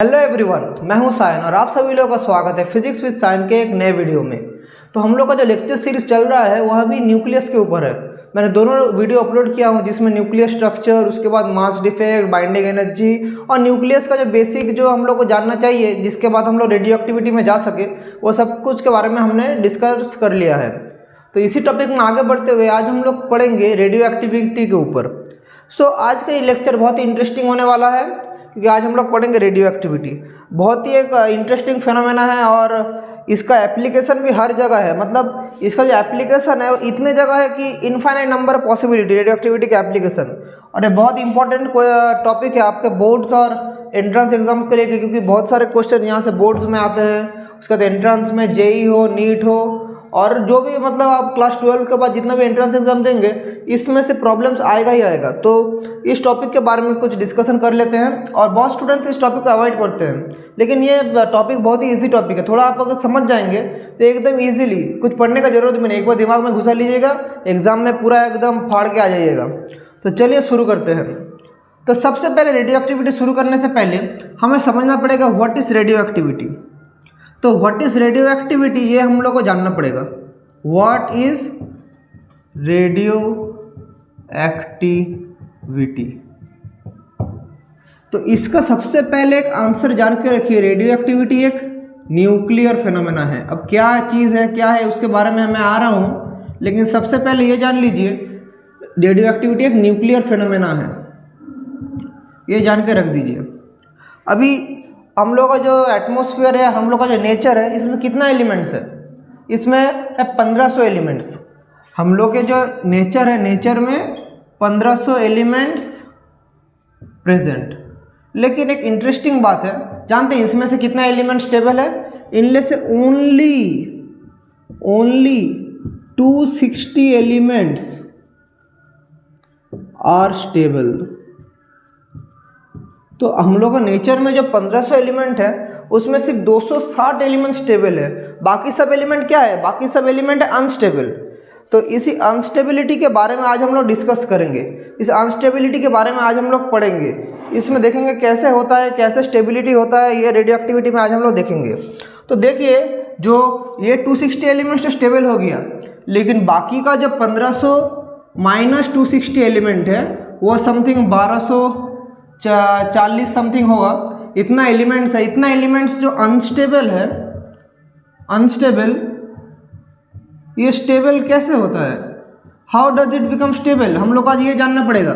Hello everyone, मैं हूं सायन और आप सभी लोगों का स्वागत है फिजिक्स विद सायन के एक नए वीडियो में। तो हम लोग का जो लेक्चर सीरीज चल रहा है वह भी न्यूक्लियस के ऊपर है। मैंने दोनों वीडियो अपलोड किया हूं जिसमें न्यूक्लियस स्ट्रक्चर, उसके बाद मास डिफेक्ट, बाइंडिंग एनर्जी और न्यूक्लियस का जो बेसिक जो हम लोग को जानना चाहिए जिसके बाद हम लोग रेडियो एक्टिविटी में जा सके, वो सब कुछ के बारे में हमने डिस्कस कर लिया है। तो इसी टॉपिक में आगे बढ़ते हुए आज हम लोग पढ़ेंगे रेडियो एक्टिविटी के ऊपर। आज का ये लेक्चर बहुत ही इंटरेस्टिंग होने वाला है क्योंकि आज हम लोग पढ़ेंगे रेडियो एक्टिविटी। बहुत ही एक इंटरेस्टिंग फिनोमेना है और इसका एप्लीकेशन भी हर जगह है। मतलब इसका जो एप्लीकेशन है वो इतने जगह है कि infinite number of possibility radio activity का एप्लीकेशन। और ये बहुत इंपॉर्टेंट टॉपिक है आपके बोर्ड्स और एंट्रेंस एग्जाम के लिए, क्योंकि बहुत सारे क्वेश्चन यहाँ से बोर्ड्स में आते हैं। उसके बाद एंट्रेंस में जेई हो, नीट हो और जो भी मतलब आप क्लास 12 के बाद जितना भी एंट्रेंस एग्जाम देंगे इसमें से प्रॉब्लम्स आएगा ही आएगा। तो इस टॉपिक के बारे में कुछ डिस्कशन कर लेते हैं। और बहुत स्टूडेंट्स इस टॉपिक को अवॉइड करते हैं, लेकिन ये टॉपिक बहुत ही इजी टॉपिक है। थोड़ा आप अगर समझ जाएंगे तो एकदम इजीली, कुछ पढ़ने का जरूरत भी नहीं, एक बार दिमाग में घुसा लीजिएगा, एग्जाम में पूरा एकदम फाड़ के आ जाइएगा। तो चलिए शुरू करते हैं। तो सबसे पहले रेडियो एक्टिविटी शुरू करने से पहले हमें समझना पड़ेगा व्हाट इज रेडियो एक्टिविटी। तो व्हाट इज रेडियो एक्टिविटी ये हम लोग को जानना पड़ेगा। व्हाट इज रेडियो एक्टिविटी, तो इसका सबसे पहले एक आंसर जान के रखिए। रेडियो एक्टिविटी एक न्यूक्लियर फेनोमेना है। अब क्या चीज़ है, क्या है, उसके बारे में मैं आ रहा हूँ, लेकिन सबसे पहले ये जान लीजिए रेडियो एक्टिविटी एक न्यूक्लियर फेनोमेना है, ये जान के रख दीजिए। अभी हम लोग का जो एटमॉस्फेयर है, हम लोग का जो नेचर है, इसमें कितना एलिमेंट्स है? इसमें है 1500 एलिमेंट्स। हम लोग के जो नेचर है, नेचर में 1500 एलिमेंट्स प्रेजेंट। लेकिन एक इंटरेस्टिंग बात है, जानते हैं इसमें से कितना एलिमेंट स्टेबल है? इनमें से ओनली 260 एलिमेंट्स आर स्टेबल। तो हम लोग का नेचर में जो 1500 एलिमेंट है उसमें सिर्फ 260 एलिमेंट स्टेबल है। बाकी सब एलिमेंट क्या है? बाकी सब एलिमेंट है अनस्टेबल। तो इसी अनस्टेबिलिटी के बारे में आज हम लोग डिस्कस करेंगे। इस अनस्टेबिलिटी के बारे में आज हम लोग पढ़ेंगे। इसमें देखेंगे कैसे होता है, कैसे स्टेबिलिटी होता है, ये रेडियो एक्टिविटी में आज हम लोग देखेंगे। तो देखिए, जो ये 260 एलिमेंट्स तो स्टेबल हो गया, लेकिन बाकी का जो 1500 माइनस 260 एलिमेंट है वो समथिंग 1240 समथिंग होगा। इतना एलिमेंट्स है। इतना एलिमेंट्स जो अनस्टेबल है, अनस्टेबल, ये स्टेबल कैसे होता है? How does it become stable? हम लोग आज ये जानना पड़ेगा।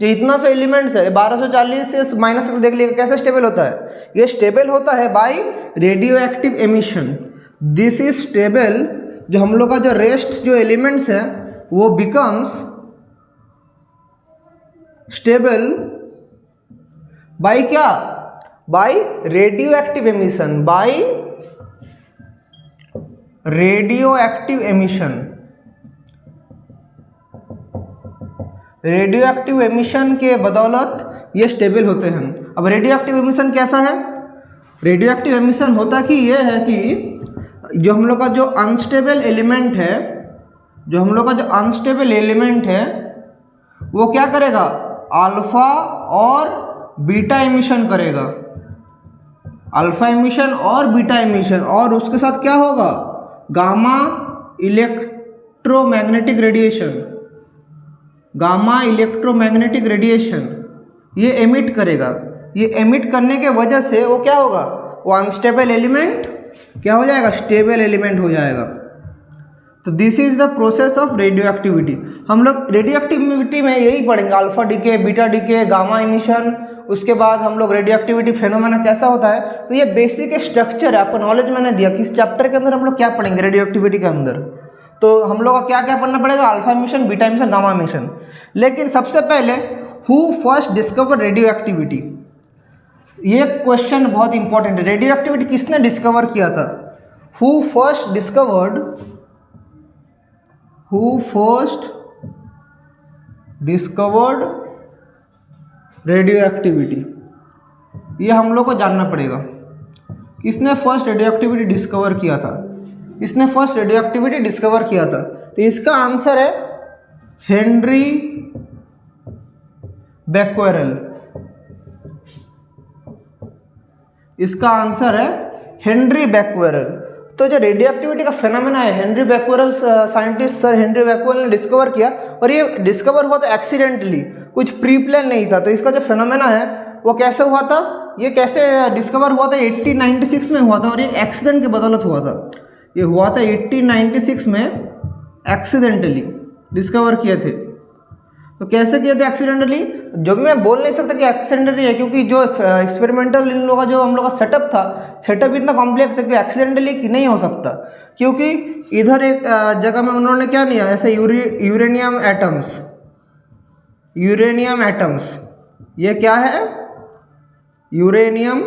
जो इतना सौ एलिमेंट्स है, 1240 से माइनस कर देख लीजिए कैसे स्टेबल होता है। ये स्टेबल होता है by radioactive emission. This is stable. जो हम लोग का जो रेस्ट जो एलिमेंट्स है वो बिकम्स स्टेबल बाय क्या? By radioactive emission, by radioactive emission. Radioactive emission के बदौलत ये स्टेबल होते हैं। अब रेडियो एक्टिव एमिशन कैसा है? रेडियो एक्टिव एमिशन होता कि ये है कि जो हम लोग का जो अनस्टेबल एलिमेंट है, जो हम लोग का जो अनस्टेबल एलिमेंट है वो क्या करेगा? अल्फा और बीटा एमिशन करेगा। अल्फा एमिशन और बीटा एमिशन, और उसके साथ क्या होगा? Gamma electromagnetic radiation. Gamma electromagnetic radiation ये एमिट करेगा। ये एमिट करने के वजह से वो क्या होगा? वो अनस्टेबल एलिमेंट क्या हो जाएगा? स्टेबल एलिमेंट हो जाएगा। तो this is the process of radio activity. हम लोग रेडियो एक्टिविटी में यही पढ़ेंगे, alpha decay, beta decay, gamma emission. उसके बाद हम लोग रेडियो एक्टिविटी फेनोमेना कैसा होता है। तो ये बेसिक स्ट्रक्चर है, आपको नॉलेज मैंने दिया कि इस चैप्टर के अंदर हम लोग क्या पढ़ेंगे रेडियो एक्टिविटी के अंदर। तो हम लोग का क्या क्या पढ़ना पड़ेगा? Alpha emission, beta emission, gamma emission. लेकिन सबसे पहले who first discover radio activity, ये क्वेश्चन बहुत इंपॉर्टेंट है। रेडियो एक्टिविटी किसने डिस्कवर किया था? Who first discovered radio activity, ये हम लोग को जानना पड़ेगा। किसने फर्स्ट रेडियो एक्टिविटी डिस्कवर किया था? इसने फर्स्ट रेडियो एक्टिविटी डिस्कवर किया था। तो इसका आंसर है हेनरी बैक्वेरेल। इसका आंसर है हेनरी बैक्वेरेल। तो जो रेडियो एक्टिविटी का फेनोमेना है, Henry Becquerel scientist sir Henry Becquerel ने डिस्कवर किया, और ये डिस्कवर हुआ था एक्सीडेंटली, कुछ प्री प्लान नहीं था। तो इसका जो फेनोमेना है वो कैसे हुआ था, ये कैसे डिस्कवर हुआ था, 1896 में हुआ था, और ये एक्सीडेंट की बदौलत हुआ था। ये हुआ था 1896 में, एक्सीडेंटली डिस्कवर किए थे। तो कैसे किए थे एक्सीडेंटली, जो भी मैं बोल नहीं सकता कि एक्सीडेंटली है, क्योंकि जो एक्सपेरिमेंटल इन लोगों का जो हम लोग का सेटअप था, सेटअप इतना कॉम्प्लेक्स है कि एक्सीडेंटली नहीं हो सकता। क्योंकि इधर एक जगह में उन्होंने क्या लिया, ऐसे यूरेनियम एटम्स, ये क्या है, यूरेनियम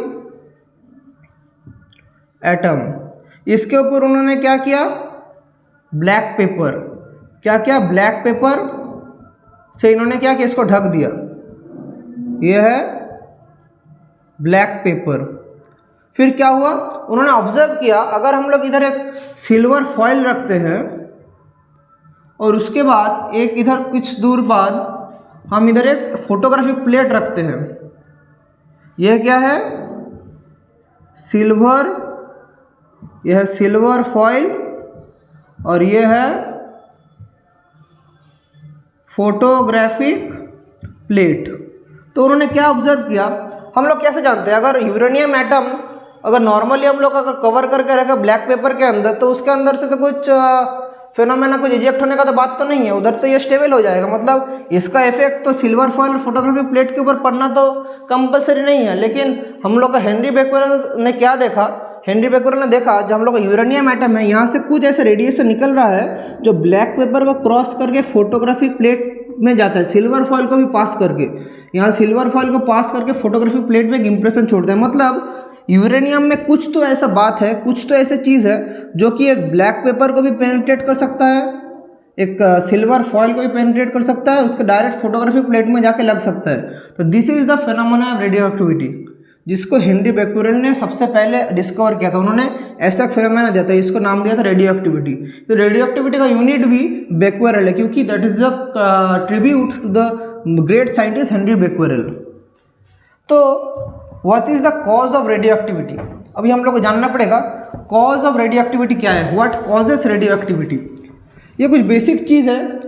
एटम, इसके ऊपर उन्होंने क्या किया, ब्लैक पेपर, क्या किया, ब्लैक पेपर से इन्होंने क्या किया, इसको ढक दिया। ये है ब्लैक पेपर। फिर क्या हुआ, उन्होंने ऑब्जर्व किया, अगर हम लोग इधर एक सिल्वर फॉइल रखते हैं और उसके बाद एक इधर कुछ दूर बाद हम इधर एक फोटोग्राफिक प्लेट रखते हैं, यह क्या है, सिल्वर, यह है सिल्वर फॉइल, और यह है फोटोग्राफिक प्लेट। तो उन्होंने क्या ऑब्जर्व किया, हम लोग कैसे जानते हैं, अगर यूरेनियम एटम अगर नॉर्मली हम लोग अगर कवर करके रखे ब्लैक पेपर के अंदर, तो उसके अंदर से तो कुछ फिनोमेना कुछ इजेक्ट होने का तो बात तो नहीं है, उधर तो ये स्टेबल हो जाएगा। मतलब इसका इफेक्ट तो सिल्वर फॉइल फोटोग्राफिक प्लेट के ऊपर पड़ना तो कंपलसरी नहीं है। लेकिन हम लोग का हेनरी बैक्वेरेल ने क्या देखा, हेनरी बैक्वेरेल ने देखा जब हम लोग का यूरेनियम एटम है, यहाँ से कुछ ऐसे रेडिएशन निकल रहा है जो ब्लैक पेपर को क्रॉस करके फोटोग्राफिक प्लेट में जाता है, सिल्वर फॉइल को भी पास करके, यहाँ सिल्वर फॉइल को पास करके फोटोग्राफिक प्लेट में एक इंप्रेशन छोड़ता है। मतलब यूरेनियम में कुछ तो ऐसा बात है, कुछ तो ऐसी चीज़ है जो कि एक ब्लैक पेपर को भी पेनिट्रेट कर सकता है, एक सिल्वर फॉइल को भी पेनिट्रेट कर सकता है, उसके डायरेक्ट फोटोग्राफिक प्लेट में जाके लग सकता है। तो this is the phenomena of radio activity, जिसको हेनरी बैक्वेरेल ने सबसे पहले डिस्कवर किया था। उन्होंने ऐसा फेनोमेना दिया था, इसको नाम दिया था रेडियो एक्टिविटी। तो रेडियो एक्टिविटी का यूनिट भी बैक्वेरेल है, क्योंकि that is the tribute to the great scientist Henri Becquerel. तो what is the cause of radioactivity, अभी हम लोग को जानना पड़ेगा कॉज ऑफ रेडियो एक्टिविटी क्या है, व्हाट कॉजेस रेडियो एक्टिविटी। ये कुछ बेसिक चीज़ है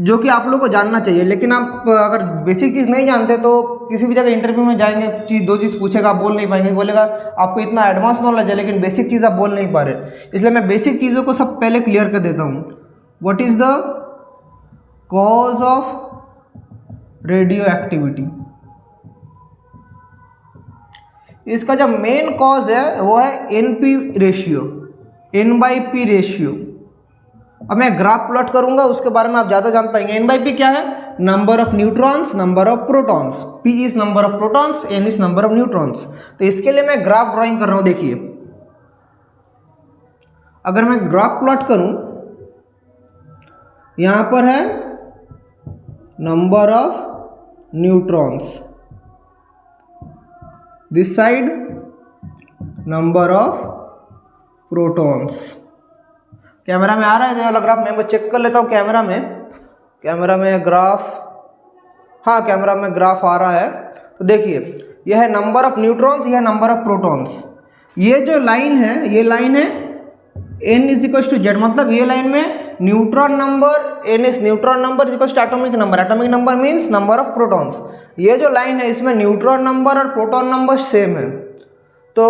जो कि आप लोग को जानना चाहिए, लेकिन आप अगर बेसिक चीज़ नहीं जानते तो किसी भी जगह इंटरव्यू में जाएंगे, दो चीज़ पूछेगा, आप बोल नहीं पाएंगे, बोलेगा आपको इतना एडवांस नॉलेज है लेकिन बेसिक चीज़ आप बोल नहीं पा रहे। इसलिए मैं बेसिक चीज़ों को सब पहले क्लियर कर देता हूँ। What is the cause of radio activity, इसका जो मेन कॉज है वो है NP रेशियो, N/P रेशियो। अब मैं ग्राफ प्लॉट करूंगा, उसके बारे में आप ज़्यादा जान पाएंगे। N/P क्या है, number of neutrons, number of protons, P is number of protons, N is number of neutrons. तो इसके लिए मैं ग्राफ ड्राइंग कर रहा हूं। देखिए, अगर मैं ग्राफ प्लॉट करूं, यहां पर है number of neutrons, this side number of protons. Camera में आ रहा है जो वाला ग्राफ, मैं चेक कर लेता हूँ कैमरा में ग्राफ, हाँ कैमरा में ग्राफ आ रहा है। तो देखिए, यह है नंबर ऑफ न्यूट्रॉन्स, यह है नंबर ऑफ प्रोटॉन्स। ये जो लाइन है, ये लाइन है n is equal to z, मतलब ये लाइन में neutron number n is neutron number is equal to atomic number, atomic number means number of protons. ये जो लाइन है इसमें न्यूट्रॉन नंबर और प्रोटॉन नंबर सेम है। तो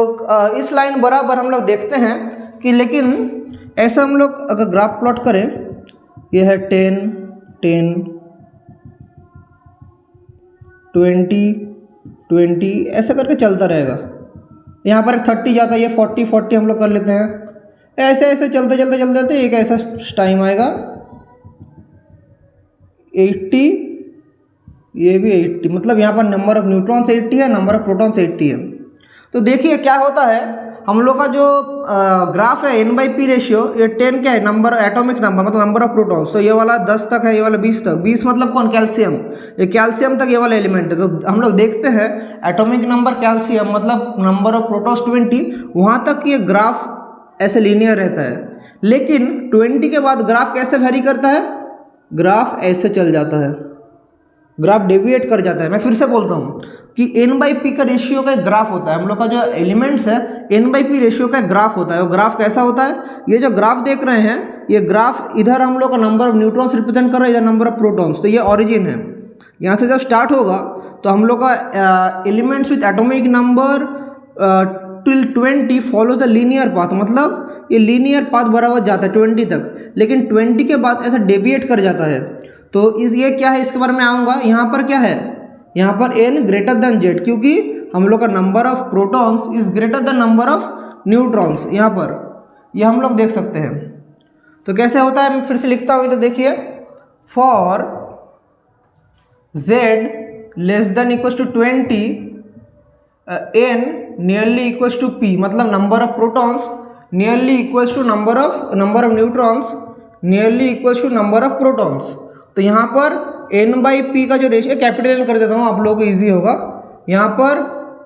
इस लाइन बराबर हम लोग देखते हैं कि, लेकिन ऐसा हम लोग अगर ग्राफ प्लॉट करें, ये है 10, 10, 20, 20 ऐसा करके चलता रहेगा। यहाँ पर 30 जाता है, ये 40, 40 हम लोग कर लेते हैं। ऐसे ऐसे चलते चलते चलते एक ऐसा टाइम आएगा 80, ये भी 80, मतलब यहाँ पर नंबर ऑफ न्यूट्रॉन्स 80 है, नंबर ऑफ प्रोटॉन्स 80 है। तो देखिए क्या होता है, हम लोग का जो ग्राफ है N/P रेशियो, ये 10 क्या है, नंबर एटॉमिक नंबर मतलब नंबर ऑफ प्रोटॉन्स। तो ये वाला 10 तक है, ये वाला 20 तक, 20 मतलब कौन, कैल्शियम, ये कैल्शियम तक ये वाला एलिमेंट है। तो हम लोग देखते हैं एटॉमिक नंबर कैल्शियम मतलब नंबर ऑफ प्रोटॉन्स 20, वहाँ तक ये ग्राफ ऐसे लीनियर रहता है। लेकिन 20 के बाद ग्राफ कैसे वेरी करता है, ग्राफ ऐसे चल जाता है, ग्राफ डेविएट कर जाता है। मैं फिर से बोलता हूँ, कि n/p का रेशियो का एक ग्राफ होता है। हम लोग का जो एलिमेंट्स है n/p रेशियो का एक ग्राफ होता है। वो ग्राफ कैसा होता है, ये जो ग्राफ देख रहे हैं, ये ग्राफ इधर हम लोग का नंबर ऑफ न्यूट्रॉन्स रिप्रेजेंट कर रहा है, इधर नंबर ऑफ प्रोटॉन्स। तो ये ऑरिजिन है, यहाँ से जब स्टार्ट होगा तो हम लोग का elements with atomic number till 20 follow the linear path, मतलब ये लीनियर पाथ बराबर जाता है 20 तक, लेकिन 20 के बाद ऐसा डेविएट कर जाता है। तो इस ये क्या है, इसके बारे में आऊँगा। यहाँ पर क्या है, यहाँ पर n ग्रेटर देन z, क्योंकि हम लोग का number of protons is greater than number of neutrons. यहाँ पर ये हम लोग देख सकते हैं। तो कैसे होता है, मैं फिर से लिखता हूँ। तो देखिए, for z less than equals to 20 n nearly equals to p, मतलब number of protons nearly equals to number of neutrons nearly equals to number of protons. तो यहाँ पर n/p का जो रेशियो, कैपिटल N कर देता हूँ आप लोगों को ईजी होगा। यहाँ पर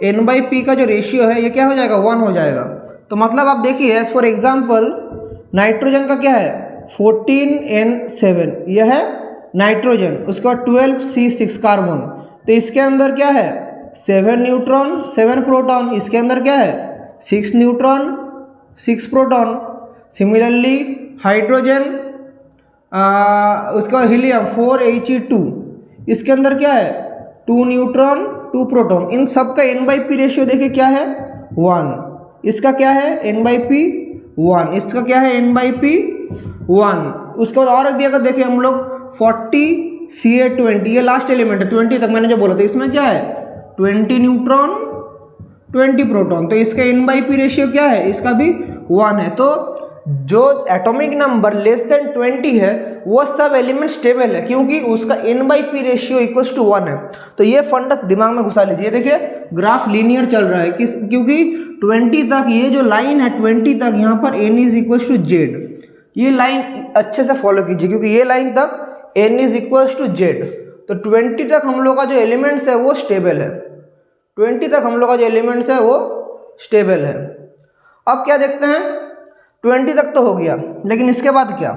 n/p का जो रेशियो है ये क्या हो जाएगा, 1 हो जाएगा। तो मतलब आप देखिए, एज फॉर एग्जाम्पल नाइट्रोजन का क्या है 14n7, यह है नाइट्रोजन। उसके बाद 12c6 कार्बन, तो इसके अंदर क्या है 7 न्यूट्रॉन 7 प्रोटॉन, इसके अंदर क्या है 6 न्यूट्रॉन 6 प्रोटॉन। सिमिलरली हाइड्रोजन, उसके बाद हीलियम 4He2, इसके अंदर क्या है 2 न्यूट्रॉन 2 प्रोटॉन। इन सब का n/p रेशियो देखिए क्या है 1, इसका क्या है n/p 1, इसका क्या है n/p 1। उसके बाद और भी अगर देखें हम लोग 40Ca20, ये लास्ट एलिमेंट है 20 तक मैंने जो बोला था, इसमें क्या है 20 न्यूट्रॉन 20 प्रोटॉन। तो इसका n/p रेशियो क्या है, इसका भी 1 है। तो जो एटॉमिक नंबर लेस देन 20 है वो सब एलिमेंट स्टेबल है, क्योंकि उसका n/p रेशियो इक्वल्स टू 1 है। तो ये फंडा दिमाग में घुसा लीजिए। देखिए ग्राफ लीनियर चल रहा है, क्योंकि 20 तक ये जो लाइन है 20 तक, यहाँ पर n is equals to z। ये लाइन अच्छे से फॉलो कीजिए, क्योंकि ये लाइन तक n is equals to z। तो 20 तक हम लोग का जो एलिमेंट्स है वो स्टेबल है, 20 तक हम लोग का जो एलिमेंट्स है वो स्टेबल है। अब क्या देखते हैं, 20 तक तो हो गया, लेकिन इसके बाद क्या,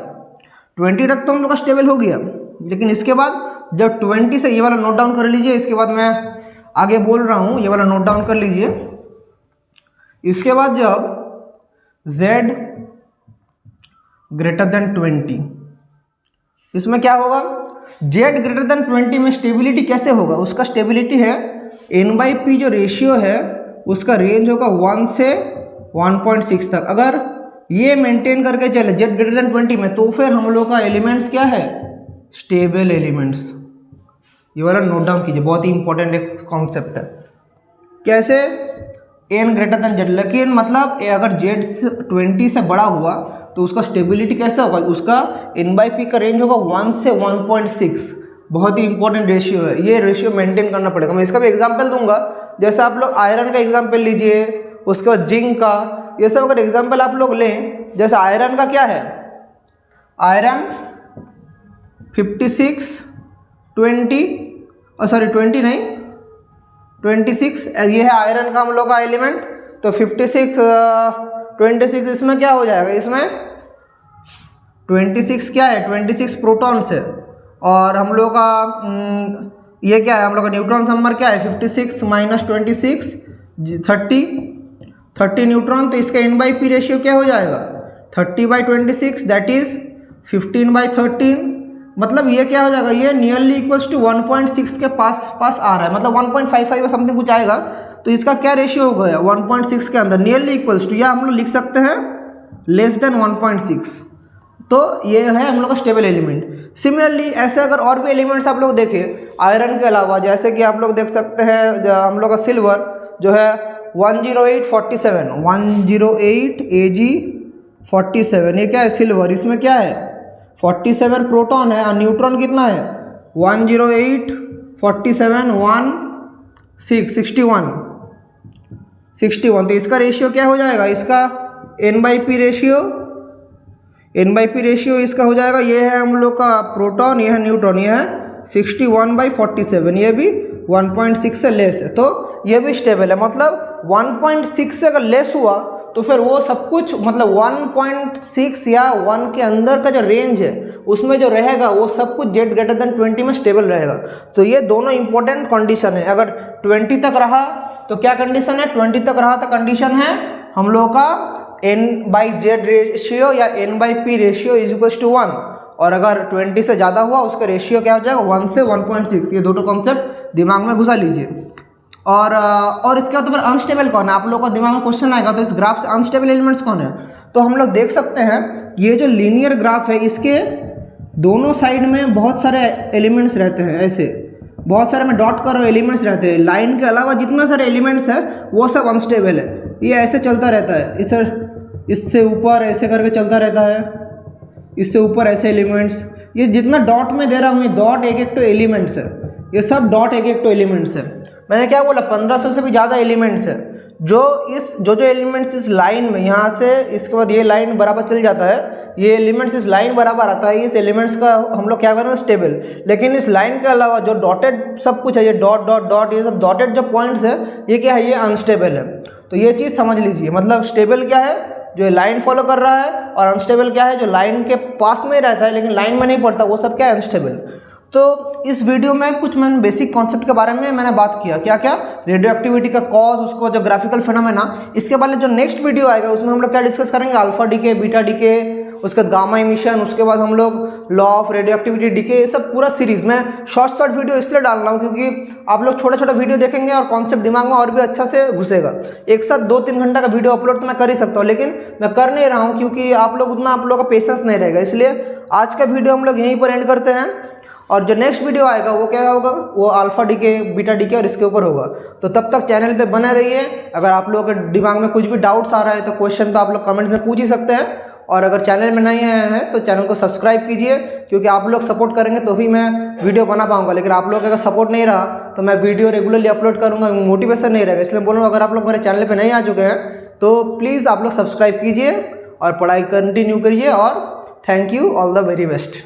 20 तक तो हम लोग का स्टेबल हो गया, लेकिन इसके बाद जब 20 से, ये वाला नोट डाउन कर लीजिए, इसके बाद मैं आगे बोल रहा हूँ, ये वाला नोट डाउन कर लीजिए। इसके बाद जब z ग्रेटर देन 20, इसमें क्या होगा, z ग्रेटर देन 20 में स्टेबिलिटी कैसे होगा, उसका स्टेबिलिटी है n/p जो रेशियो है उसका रेंज होगा 1 से 1.6 तक। अगर ये मेंटेन करके चले z ग्रेटर देन 20 में, तो फिर हम लोग का एलिमेंट्स क्या है, स्टेबल एलिमेंट्स। ये वाला नोट डाउन कीजिए, बहुत ही इंपॉर्टेंट एक कॉन्सेप्ट है। कैसे, n ग्रेटर देन z, लेकिन मतलब अगर z 20 से बड़ा हुआ तो उसका स्टेबिलिटी कैसा होगा, उसका n/p का रेंज होगा 1 से 1.6। बहुत ही इंपॉर्टेंट रेशियो है, ये रेशियो मेंटेन करना पड़ेगा। मैं इसका भी एग्जांपल दूंगा, जैसे आप लोग आयरन का एग्जांपल लीजिए, उसके बाद जिंक का, ये सब अगर एग्जांपल आप लोग लें, जैसे आयरन का क्या है, आयरन 56 20 सॉरी 20 नहीं 26, ये है आयरन का हम लोग का एलिमेंट। तो 26 इसमें क्या हो जाएगा, इसमें 26 क्या है, 26 प्रोटॉन्स है, और हम लोग का ये क्या है, हम लोग का न्यूट्रॉन नंबर क्या है 56 माइनस 26 30 न्यूट्रॉन। तो इसका n/p रेशियो क्या हो जाएगा 30/26, दैट इज 15/13। मतलब ये क्या हो जाएगा, ये नियरली इक्वल्स टू 1.6 के पास आ रहा है, मतलब 1.55 समथिंग कुछ आएगा। तो इसका क्या रेशियो हो गया 1.6 के अंदर, नियरली इक्वल्स टू, या हम लोग लिख सकते हैं लेस देन 1.6। तो ये है हम लोग का स्टेबल एलिमेंट। सिमिलरली ऐसे अगर और भी एलिमेंट्स आप लोग देखें आयरन के अलावा, जैसे कि आप लोग देख सकते हैं हम लोग का सिल्वर जो है 10847 108 Ag47, ये क्या है सिल्वर, इसमें क्या है 47 प्रोटॉन है और न्यूट्रॉन कितना है 108 47 61। तो इसका रेशियो क्या हो जाएगा, इसका n/p रेशियो इसका हो जाएगा, ये है हम लोग का प्रोटॉन, ये है न्यूट्रॉन, ये है 61/47, ये भी 1.6 से लेस है। तो ये भी स्टेबल है, मतलब 1.6 से अगर लेस हुआ तो फिर वो सब कुछ मतलब 1.6 या 1 के अंदर का जो रेंज है उसमें जो रहेगा वो सब कुछ z ग्रेटर देन 20 में स्टेबल रहेगा। तो ये दोनों इंपॉर्टेंट कंडीशन है। अगर 20 तक रहा तो क्या कंडीशन है, 20 तक रहा तो कंडीशन है हम लोगों का n/z रेशियो या n/p ratio is equal to 1, और अगर 20 से ज़्यादा हुआ उसका रेशियो क्या हो जाएगा 1 से 1.6। ये दोनों कॉन्सेप्ट दिमाग में घुसा लीजिए। और इसके बाद तो फिर अनस्टेबल कौन है, आप लोगों का दिमाग में क्वेश्चन आएगा तो इस ग्राफ से अनस्टेबल एलिमेंट्स कौन है। तो हम लोग देख सकते हैं ये जो लीनियर ग्राफ है इसके दोनों साइड में बहुत सारे एलिमेंट्स रहते हैं, ऐसे बहुत सारे मैं डॉट कर रहा हूँ एलिमेंट्स रहते हैं। लाइन के अलावा जितना सारे एलिमेंट्स है वो सब अनस्टेबल है। ये ऐसे चलता रहता है, इससे ऊपर ऐसे करके चलता रहता है, इससे ऊपर ऐसे एलिमेंट्स। ये जितना डॉट में दे रहा हूँ ये डॉट एक तो एलिमेंट्स है, ये सब डॉट एक तो एलिमेंट्स है। मैंने क्या बोला 1500 से भी ज़्यादा एलिमेंट्स है। जो एलिमेंट्स इस लाइन में यहाँ से इसके बाद ये लाइन बराबर चल जाता है, ये एलिमेंट्स इस लाइन बराबर आता है, इस एलिमेंट्स का हम लोग क्या करेंगे स्टेबल। लेकिन इस लाइन के अलावा जो डॉटेड सब कुछ है, ये डॉट डॉट डॉट ये सब डॉटेड जो पॉइंट्स है ये क्या है, ये अनस्टेबल है। तो ये चीज़ समझ लीजिए, मतलब स्टेबल क्या है जो लाइन फॉलो कर रहा है, और अनस्टेबल क्या है जो लाइन के पास में रहता है लेकिन लाइन में नहीं पड़ता, वो सब क्या है अनस्टेबल। तो इस वीडियो में कुछ मैंने बेसिक कॉन्सेप्ट के बारे में मैंने बात किया, क्या क्या रेडियो एक्टिविटी का कॉज, उसके बाद जो ग्राफिकल फिनोमेना। इसके बाद जो नेक्स्ट वीडियो आएगा उसमें हम लोग क्या डिस्कस करेंगे, अल्फा डीके, बीटा डीके, उसके बाद गामा इमिशन, उसके बाद हम लोग law of radioactivity decay, ये सब पूरा सीरीज में शॉर्ट वीडियो इसलिए डाल रहा हूँ क्योंकि आप लोग छोटा छोटा वीडियो देखेंगे और कॉन्सेप्ट दिमाग में और भी अच्छा से घुसेगा। एक साथ 2-3 घंटा का वीडियो अपलोड तो मैं कर ही सकता हूँ, लेकिन मैं कर नहीं रहा हूँ क्योंकि आप लोग का पेशेंस नहीं रहेगा। इसलिए आज का वीडियो हम लोग यहीं पर एंड करते हैं, और जो नेक्स्ट वीडियो आएगा वो क्या होगा, वो अल्फा डीके, बीटा डीके और इसके ऊपर होगा। तो तब तक चैनल पे बने रहिए। अगर आप लोगों के दिमाग में कुछ भी डाउट्स आ रहा है तो क्वेश्चन तो आप लोग कमेंट्स में पूछ ही सकते हैं, और अगर चैनल में नहीं आए हैं तो चैनल को सब्सक्राइब कीजिए, क्योंकि आप लोग सपोर्ट करेंगे तो भी मैं वीडियो बना पाऊंगा। लेकिन आप लोग अगर सपोर्ट नहीं रहा तो मैं वीडियो रेगुलरली अपलोड करूँगा, मोटिवेशन नहीं रहेगा। इसलिए बोल रहा हूँ अगर आप लोग मेरे चैनल पर नहीं आ चुके हैं तो प्लीज़ आप लोग सब्सक्राइब कीजिए और पढ़ाई कंटिन्यू करिए। और thank you, all the very best.